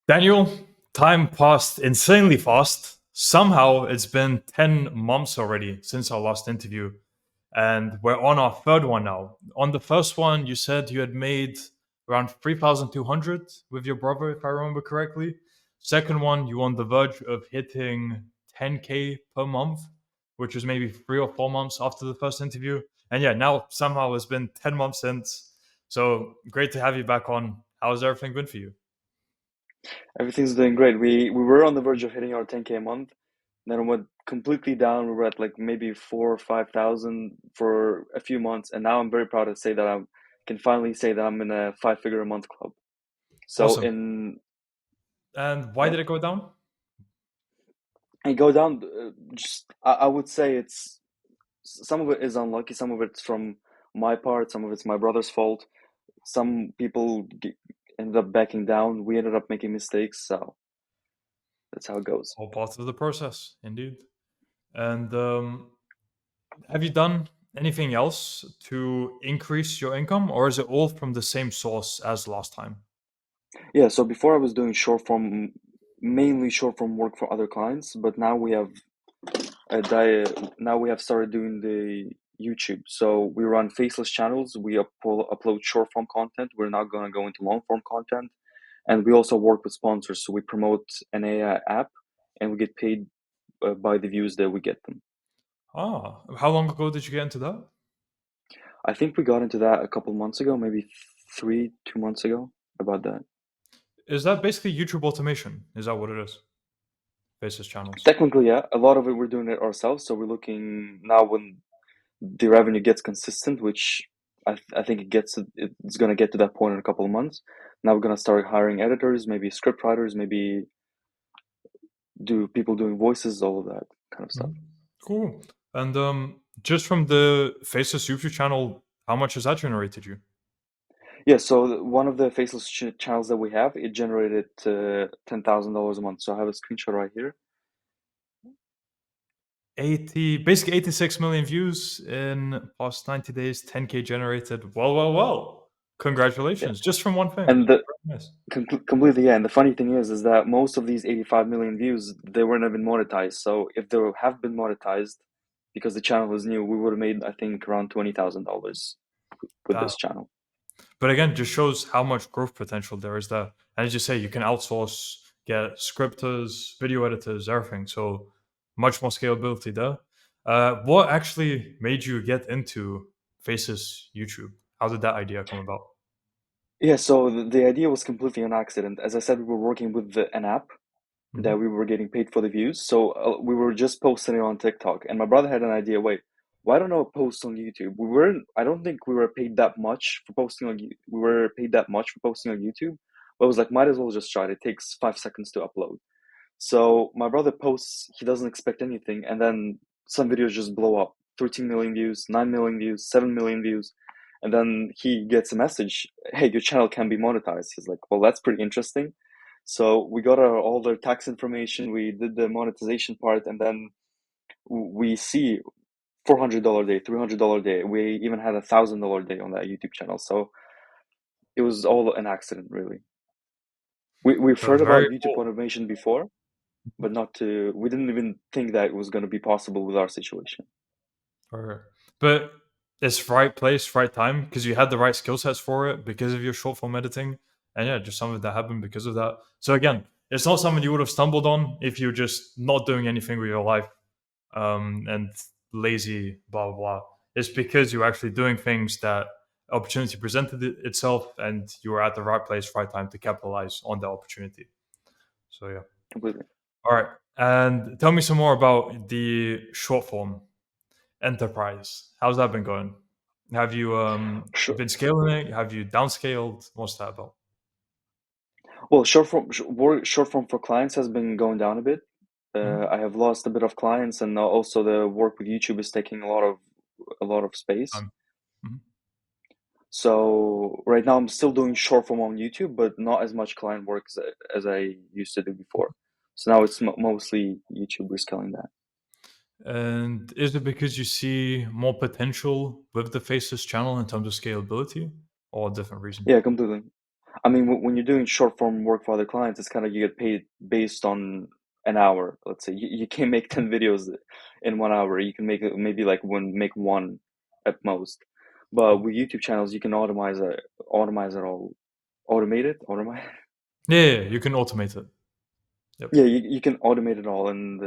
Daniel, time passed insanely fast. Somehow it's been 10 months already since our last interview, and we're on our third one now. On the first one, you said you had made around 3,200 with your brother, if I remember correctly. Second one, you were on the verge of hitting 10K per month, which was maybe 3 or 4 months after the first interview. And yeah, now somehow it's been 10 months since. So great to have you back on. How's everything been for you? Everything's doing great. We were on the verge of hitting our 10K a month. Then it went completely down. We were at like maybe 4 or 5 thousand for a few months, and now I'm very proud to say that I can finally say that I'm in a 5 figure a month club. So Awesome. in And why yeah, did it go down? and go down. Just I would say it's some of it is unlucky. Some of it's from my part. Some of it's my brother's fault. Some people ended up backing down. We ended up making mistakes. So that's how it goes. All part of the process, indeed. And have you done anything else to increase your income, or is it all from the same source as last time? Yeah, so before I was doing short form, mainly short form work for other clients, but now we have now we have started doing the YouTube. So we run faceless channels. We upload short form content. We're now going to go into long form content, and we also work with sponsors. So we promote an AI app, and we get paid by the views that we get them. Ah, how long ago did you get into that? I think we got into that a couple months ago, maybe 2 months ago, about that. Is that basically YouTube automation? Is that what it is? Basis channels. Technically, yeah, a lot of it we're doing it ourselves. So we're looking now when the revenue gets consistent, which I think it's going to get to that point in a couple of months. Now we're going to start hiring editors, maybe script writers, maybe do people doing voices, all of that kind of stuff. Mhm. Cool. And just from the Faces YouTube channel, how much has that generated you? Yeah, so one of the faceless channels that we have, it generated $10,000 a month. So I have a screenshot right here. basically 86 million views in past 90 days, 10K generated. Well. Yeah, Congratulations. Just from one thing. and the Very nice. completely, yeah. And the funny thing is that most of these 85 million views, they weren't even monetized. So if they have been monetized, because the channel was new, we would have made, I think, around $20,000 with That, this channel. but again, just shows how much growth potential there is there. And as you say, you can outsource, get scripters, video editors, everything. So much more scalability there. What actually made you get into Faces YouTube? How did that idea come about? Yeah, so the idea was completely an accident. As I said, we were working with an app that Hmm. we were getting paid for the views. So we were just posting it on TikTok, and my brother had an idea. Wait, why don't I post on YouTube? We weren't. I don't think we were paid that much for posting on. We were paid that much for posting on YouTube, but I was like, might as well just try it. It takes 5 seconds to upload. So my brother posts. He doesn't expect anything, and then some videos just blow up. 13 million views, 9 million views, 7 million views. And then he gets a message, hey, your channel can be monetized. He's like, well, that's pretty interesting. So we got all their tax information, we did the monetization part, and then we see $400 day, $300 day. We even had $1,000 day on that YouTube channel. So it was all an accident, really. We've heard Very about YouTube cool. automation before, but not to, we didn't even think that it was going to be possible with our situation. Right. But it's right place, right time because you had the right skill sets for it because of your short form editing. And yeah, just something that happened because of that. So again, it's not something you would have stumbled on if you're just not doing anything with your life and lazy, blah, blah, blah. It's because you're actually doing things that opportunity presented itself and you were at the right place, right time to capitalize on the opportunity. So yeah. Completely. All right. And tell me some more about the short form enterprise. How's that been going? Have you Sure. been scaling it? Have you downscaled? What's that about? Well, short form for clients has been going down a bit. Mhm. I have lost a bit of clients, and also the work with YouTube is taking a lot of space. Um, mhm. So right now I'm still doing short form on YouTube, but not as much client work as I used to do before. So now it's mostly YouTube. We're scaling that. And is it because you see more potential with the Faceless channel in terms of scalability or a different reason? Yeah, completely. I mean, when you're doing short form work for other clients, it's kind of you get paid based on an hour. Let's say you can't make 10 videos in 1 hour. You can make maybe like make one at most. But with YouTube channels, you can automate it all, automate. Yeah, yeah, yeah, you can automate it. Yep, Yeah, you can automate it all, and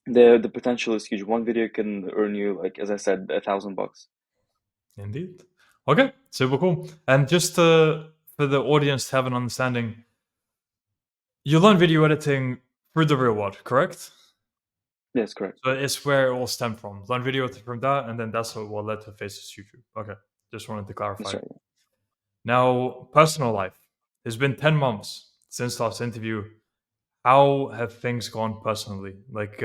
the potential is huge. One video can earn you, like as I said, $1,000. indeed. Okay, super cool. And just for the audience to have an understanding, you learn video editing through the real world, correct? Yes, correct. So it's where it all stemmed from. Learn video from that, and then that's what led to Faces YouTube. Okay, just wanted to That's clarify. right. Now, personal life. It's been 10 months since last interview. How have things gone personally? Like,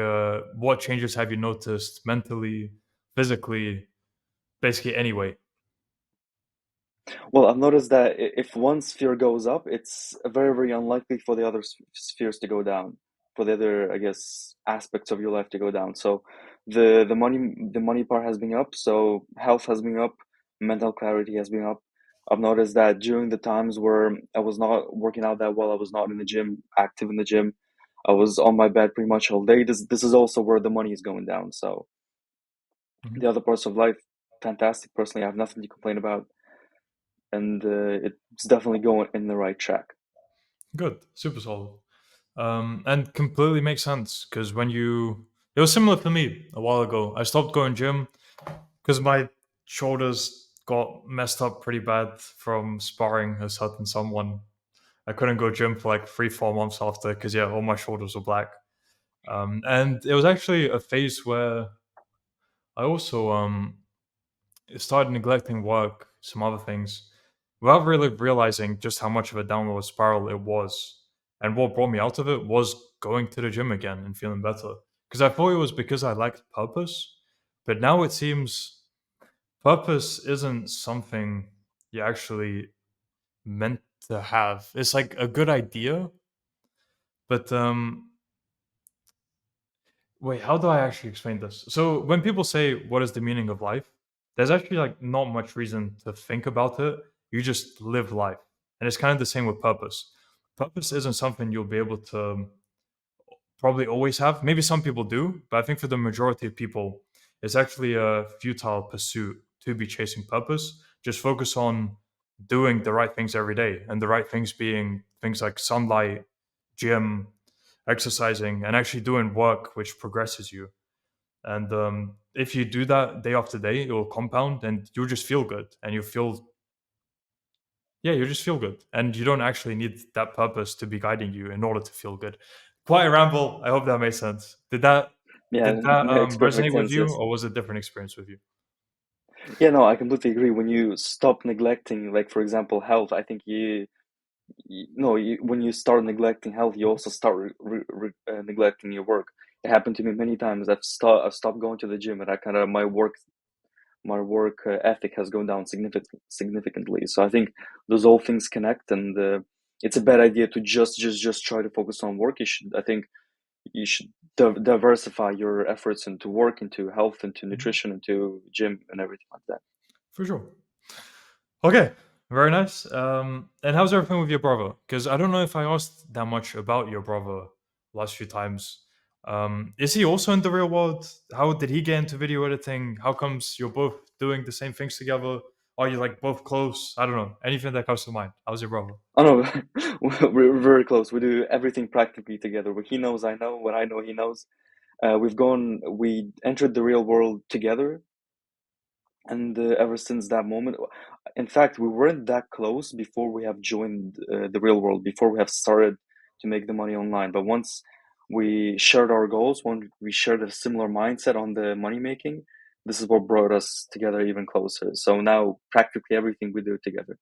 what changes have you noticed mentally, physically, basically, anyway? Well, I've noticed that if one sphere goes up, it's very, very unlikely for the other spheres to go down, for the other, I guess, aspects of your life to go down. So the money part has been up, so health has been up, mental clarity has been up. I've noticed that during the times where I was not working out that well, I was not in the gym, active in the gym, I was on my bed pretty much all day. This is also where the money is going down. So Mhm. the other parts of life, fantastic. Personally, I have nothing to complain about, and it's definitely going in the right track. Good, super solid. And completely makes sense because it was similar for me a while ago. I stopped going gym because my shoulders got messed up pretty bad from sparring a certain someone. I couldn't go gym for like 3, 4 months after because yeah, all my shoulders were black. And it was actually a phase where I also started neglecting work, some other things, without really realizing just how much of a downward spiral it was. And what brought me out of it was going to the gym again and feeling better. Because I thought it was because I liked purpose, but now it seems purpose isn't something you actually meant to have. It's like a good idea, but wait, how do I actually explain this? So when people say what is the meaning of life, there's actually like not much reason to think about it. You just live life. And it's kind of the same with purpose. Purpose isn't something you'll be able to probably always have. Maybe some people do, but I think for the majority of people, it's actually a futile pursuit to be chasing purpose. Just focus on doing the right things every day, and the right things being things like sunlight, gym, exercising, and actually doing work which progresses you. And if you do that day after day, it will compound, and you'll just feel good, and you feel yeah, you just feel good, and you don't actually need that purpose to be guiding you in order to feel good. Quite a ramble. I hope that made sense. Yeah, Did that makes perfect resonate with sense. you, Yes. or was it a different experience with you? Yeah, no, I completely agree. When you stop neglecting, like for example, health, I think no, when you start neglecting health, you also start neglecting your work. It happened to me many times. I've stopped going to the gym, and I kind of my work ethic has gone down significantly. So I think those all things connect, and it's a bad idea to just try to focus on work. I think you should diversify your efforts into work, into health, into Mhm. nutrition, into gym, and everything like that. For sure. Okay, very nice. And how's everything with your brother? Because I don't know if I asked that much about your brother last few times. Is he also in the real world? How did he get into video editing? How comes you're both doing the same things together? Are you like both close? I don't know. Anything that comes to mind. How's your brother? Oh no, we're very close. We do everything practically together. What he knows, I know. What I know, he knows. We entered the real world together, and ever since that moment, in fact, we weren't that close before we have joined the real world, before we have started to make the money online. But once we shared our goals, when we shared a similar mindset on the money making, this is what brought us together even closer. So now practically everything we do together.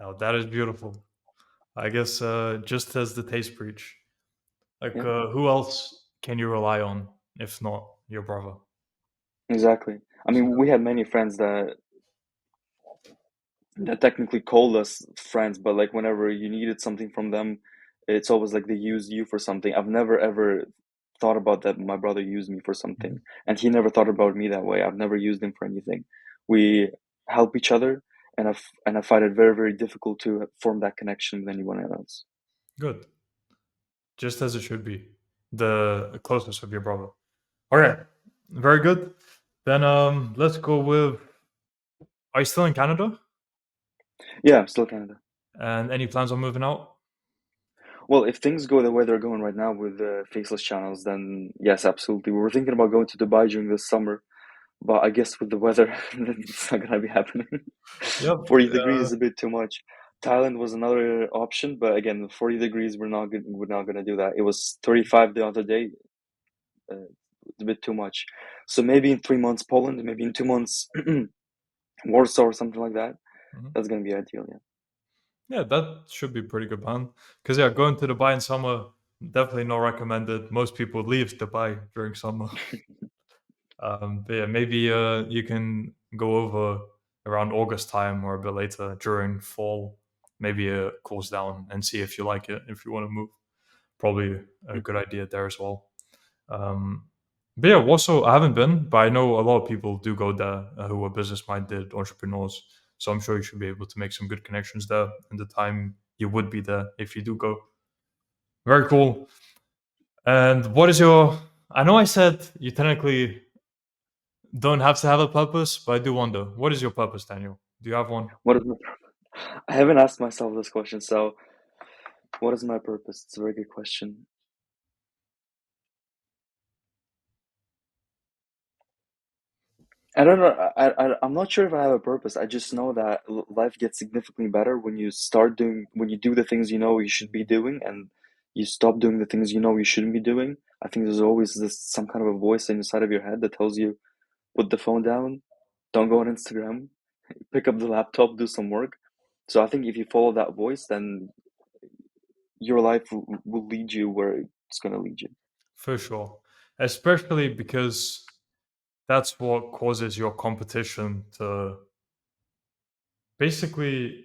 Oh, that is beautiful. I guess just as the taste breach. Like, Yeah, who else can you rely on if not your brother? exactly. I So, mean, we had many friends that technically called us friends, but like whenever you needed something from them, it's always like they used you for something. I've never ever thought about that my brother used me for something, mhm. and he never thought about me that way. I've never used him for anything. We help each other, and I find it very, very difficult to form that connection with anyone else. Good. Just as it should be. The closeness of your brother. All right. Very good. Then let's go with, are you still in Canada? Yeah, I'm still Canada. And any plans on moving out? Well, if things go the way they're going right now with the faceless channels, then yes, absolutely. We were thinking about going to Dubai during the summer, but I guess with the weather, it's not gonna be happening. Yep. 40 degrees is a bit too much. Thailand was another option, but again, 40 degrees, we're not gonna do that. It was 35 the other day. It's a bit too much. So maybe in 3 months, Poland, maybe in 2 months, Warsaw or something like that. Mhm. That's gonna be ideal, yeah. Yeah, that should be pretty good plan. Because yeah, going to Dubai in summer, definitely not recommended. Most people leave Dubai during summer. But yeah, maybe you can go over around August time or a bit later during fall. Maybe it cools down and see if you like it. If you want to move, probably a good idea there as well. Um, but yeah, Warsaw, I haven't been, but I know a lot of people do go there who are business minded entrepreneurs. So I'm sure you should be able to make some good connections there in the time you would be there if you do go. Very cool. And what is your? I know I said you technically don't have to have a purpose, but I do wonder, what is your purpose, Daniel? Do you have one? What is my I haven't asked myself this question, so what is my purpose? It's a very good question. I don't know. I'm not sure if I have a purpose. I just know that life gets significantly better when when you do the things you know you should be doing, and you stop doing the things you know you shouldn't be doing. I think there's always some kind of a voice inside of your head that tells you, put the phone down, don't go on Instagram, pick up the laptop, do some work. So I think if you follow that voice, then your life will lead you where it's going to lead you. For sure. Especially because that's what causes your competition to basically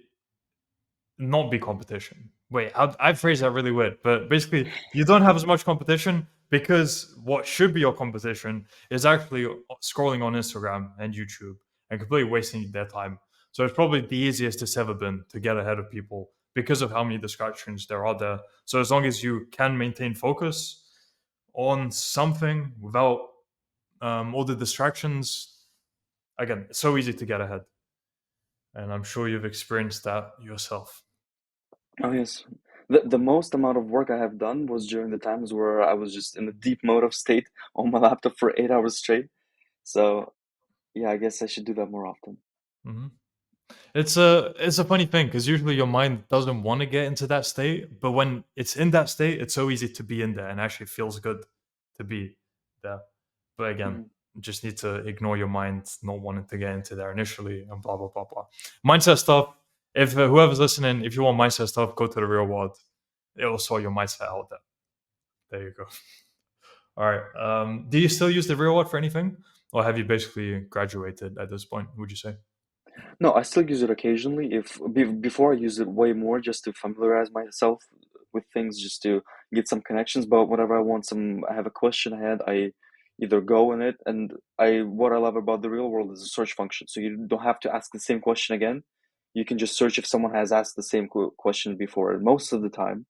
not be competition. Wait, I phrased that really weird, but basically, you don't have as much competition because what should be your competition is actually scrolling on Instagram and YouTube and completely wasting their time. So it's probably the easiest it's ever been to get ahead of people because of how many distractions there are there. So as long as you can maintain focus on something without all the distractions, again, it's so easy to get ahead. And I'm sure you've experienced that yourself. Oh, yes. The most amount of work I have done was during the times where I was just in a deep mode of state on my laptop for 8 hours straight. So, yeah, I guess I should do that more often. Mhm. It's a funny thing because usually your mind doesn't want to get into that state, but when it's in that state, it's so easy to be in there and actually feels good to be there. But again, Mhm. you just need to ignore your mind not wanting to get into there initially and blah blah blah blah. Mindset stuff. If whoever's listening, if you want mindset stuff, go to the real world. It will sort your mindset out there. There you go. All right. Do you still use the real world for anything, or have you basically graduated at this point? Would you say? No, I still use it occasionally. Before I use it way more just to familiarize myself with things, just to get some connections. But whenever I have a question ahead, I either go in it, and what I love about the real world is a search function. So you don't have to ask the same question again. You can just search if someone has asked the same question before. And most of the time,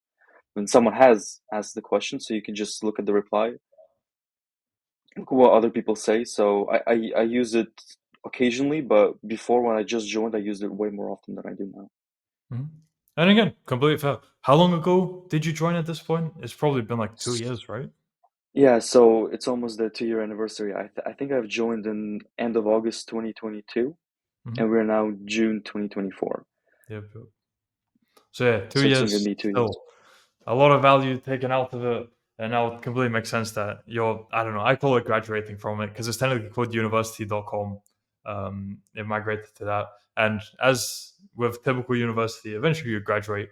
when someone has asked the question, so you can just look at the reply, look at what other people say. So I use it occasionally, but before when I just joined, I used it way more often than I do now. Mhm. And again, completely fair. How long ago did you join at this point? It's probably been like 2 years, right? Yeah, so it's almost the 2 year anniversary. I think I've joined in end of August 2022, and Hmm. we're now June 2024. Yep, yep. So yeah, two So it's gonna years be 2 years. still a lot of value taken out of it, and now it completely makes sense that you're. I don't know. I call it graduating from it because it's technically called university.com. It migrated to that, and as with typical university, eventually you graduate.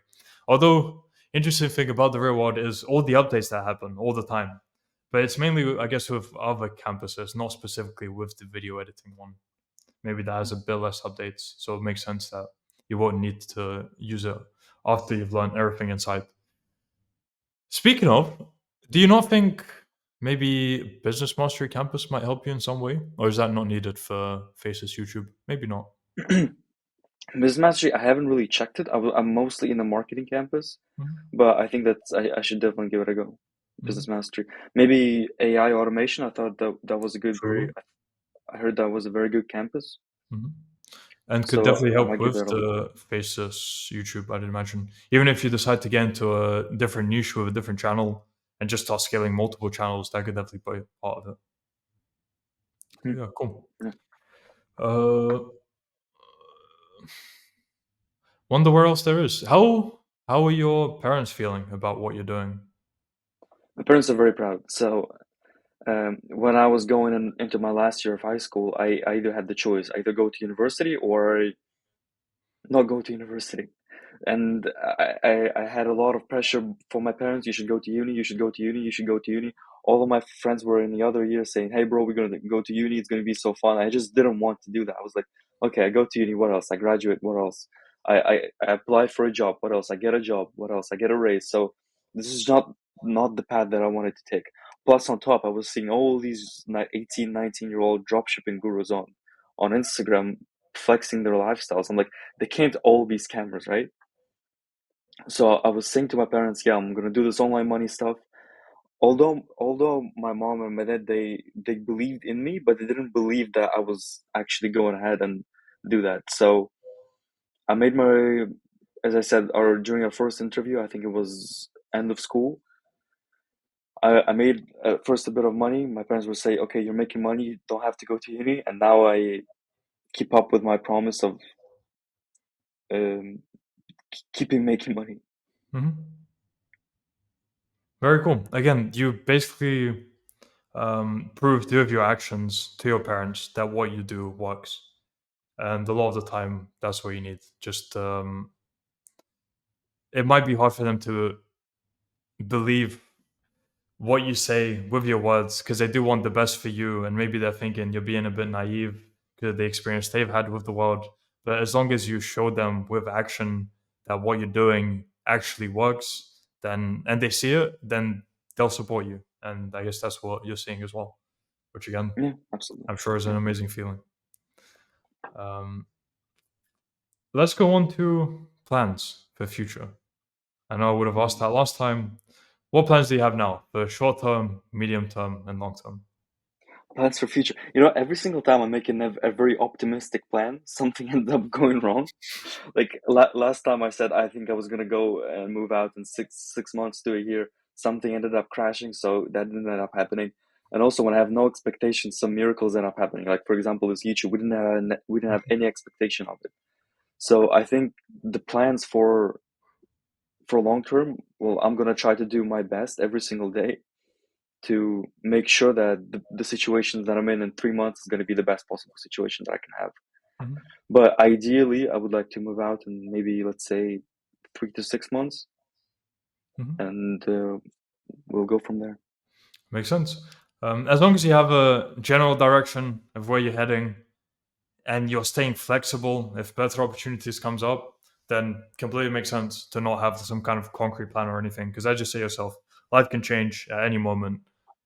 Although interesting thing about the real world is all the updates that happen all the time, but it's mainly I guess with other campuses, not specifically with the video editing one. Maybe that has a bit less updates, so it makes sense that you won't need to use it after you've learned everything inside. Speaking of, do you not think maybe Business Mastery Campus might help you in some way? Or is that not needed for Faces YouTube? Maybe not. Business mastery, I haven't really checked it. I'm mostly in the marketing campus, Mhm. but I think that I should definitely give it a go. Mhm. Business mastery, maybe AI automation. I thought that was a good, very. True. I heard that was a very good campus, Mhm. And could so definitely I help might give with that a look. the Faces YouTube, I'd imagine. Even if you decide to get into a different niche with a different channel and just start scaling multiple channels, that could definitely be part of it. Hmm, Yeah, cool. yeah. Uh, wonder where else there is. How are your parents feeling about what you're doing? My parents are very proud. So when I was going into my last year of high school, I either had the choice, either go to university or not go to university. And I had a lot of pressure from my parents. You should go to uni. You should go to uni. You should go to uni. All of my friends were in the other year saying, "Hey, bro, we're gonna go to uni. It's gonna be so fun." I just didn't want to do that. I was like, "Okay, I go to uni. What else? I graduate. What else? I apply for a job. What else? I get a job. What else? I get a raise." So this is not the path that I wanted to take. Plus, on top, I was seeing all these 18, 19-year-old dropshipping gurus on Instagram flexing their lifestyles. I'm like, they can't all be scammers, right? So I was saying to my parents, yeah, I'm gonna do this online money stuff. Although my mom and my dad they believed in me, but they didn't believe that I was actually going ahead and do that. So I made my, as I said, or during our first interview, I think it was end of school. I made first a bit of money. My parents would say, okay, you're making money, you don't have to go to uni, and now I keep up with my promise of um, keeping making money. Mhm. Very cool. Again, you basically proved with your actions to your parents that what you do works. And a lot of the time, that's what you need. Just it might be hard for them to believe what you say with your words because they do want the best for you, and maybe they're thinking you're being a bit naive because of the experience they've had with the world. But as long as you show them with action that what you're doing actually works, then and they see it, then they'll support you. And I guess that's what you're seeing as well, which again, Yeah, absolutely. I'm sure is an Yeah. amazing feeling. Um, let's go on to plans for future. I know I would have asked that last time. What plans do you have now for short term, medium term, and long term? Plans for future. Every single time I'm making a very optimistic plan, something ends up going wrong. Like last time I said I think I was gonna go and move out in six months to a year. Something ended up crashing, so that didn't end up happening. And also, when I have no expectations, some miracles end up happening. Like for example, this YouTube, we didn't have any expectation of it. So I think the plans for long term, well, I'm gonna try to do my best every single day to make sure that the situations that I'm in 3 months is going to be the best possible situation that I can have. Mhm, But ideally, I would like to move out in maybe, let's say, 3 to 6 months, mhm. and we'll go from there. Makes sense. As long as you have a general direction of where you're heading and you're staying flexible, if better opportunities comes up, then completely makes sense to not have some kind of concrete plan or anything. Because as you say yourself, life can change at any moment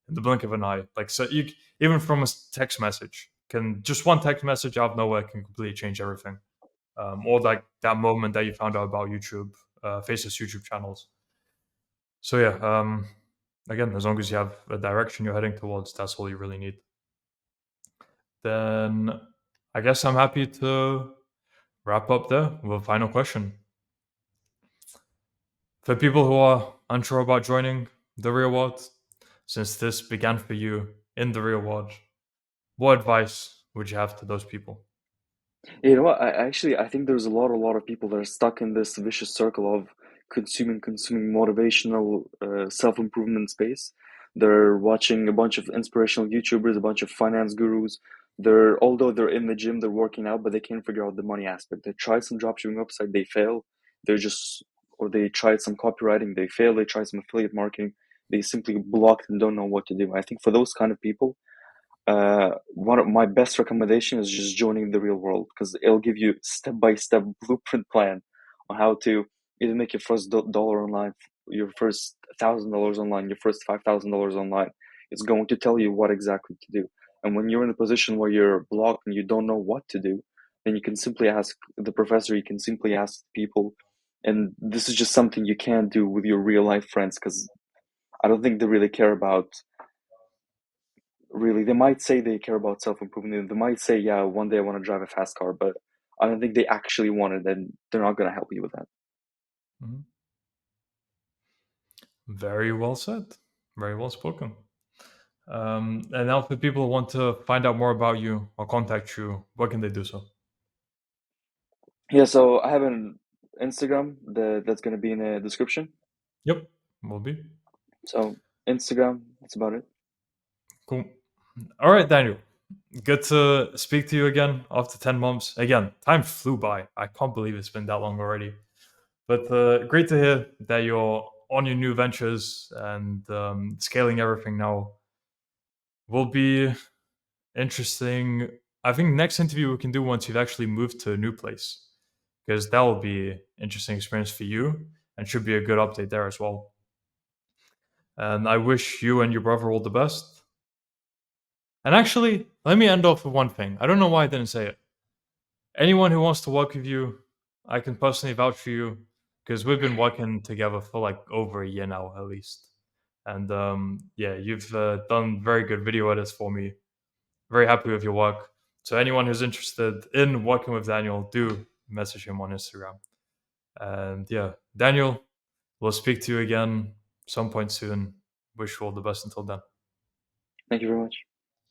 in the blink of an eye. Like so, you even from a text message can just one text message out of nowhere can completely change everything. Or like that moment that you found out about YouTube, Faces YouTube channels. So yeah, again, as long as you have a direction you're heading towards, that's all you really need. Then I guess I'm happy to wrap up there with a final question. For people who are unsure about joining the real world, since this began for you in the real world, what advice would you have to those people? You know what? I think there's a lot of people that are stuck in this vicious circle of consuming motivational self-improvement space. They're watching a bunch of inspirational YouTubers, a bunch of finance gurus. Although they're in the gym, they're working out, but they can't figure out the money aspect. They tried some dropshipping website, they fail. They're just, or they tried some copywriting, they fail. They tried some affiliate marketing, they simply blocked and don't know what to do. I think for those kind of people, one of my best recommendation is just joining the real world because it'll give you step-by-step blueprint plan on how to either make your first dollar online, your first $1,000 online, your first $5,000 online. It's going to tell you what exactly to do. And when you're in a position where you're blocked and you don't know what to do, then you can simply ask the professor, you can simply ask people. And this is just something you can't do with your real life friends because I don't think they really care about, really. They might say they care about self improvement. They might say, yeah, one day I want to drive a fast car, but I don't think they actually want it, and they're not going to help you with that. Mhm. Very well said. Very well spoken. And now, if people want to find out more about you or contact you, what can they do so? Yeah, so I have an Instagram that's going to be in the description. Yep, will be. So Instagram, that's about it. Cool. All right, Daniel. Good to speak to you again after 10 months. Again, time flew by. I can't believe it's been that long already. But great to hear that you're on your new ventures and scaling everything now. Will be interesting. I think next interview we can do once you've actually moved to a new place, because that will be interesting experience for you and should be a good update there as well. And I wish you and your brother all the best. And actually, let me end off with one thing. I don't know why I didn't say it. Anyone who wants to work with you, I can personally vouch for you because we've been working together for like over a year now, at least. And yeah, you've done very good video edits for me. Very happy with your work. So anyone who's interested in working with Daniel, do message him on Instagram. And yeah, Daniel, we'll speak to you again some point soon. Wish you all the best until then. Thank you very much.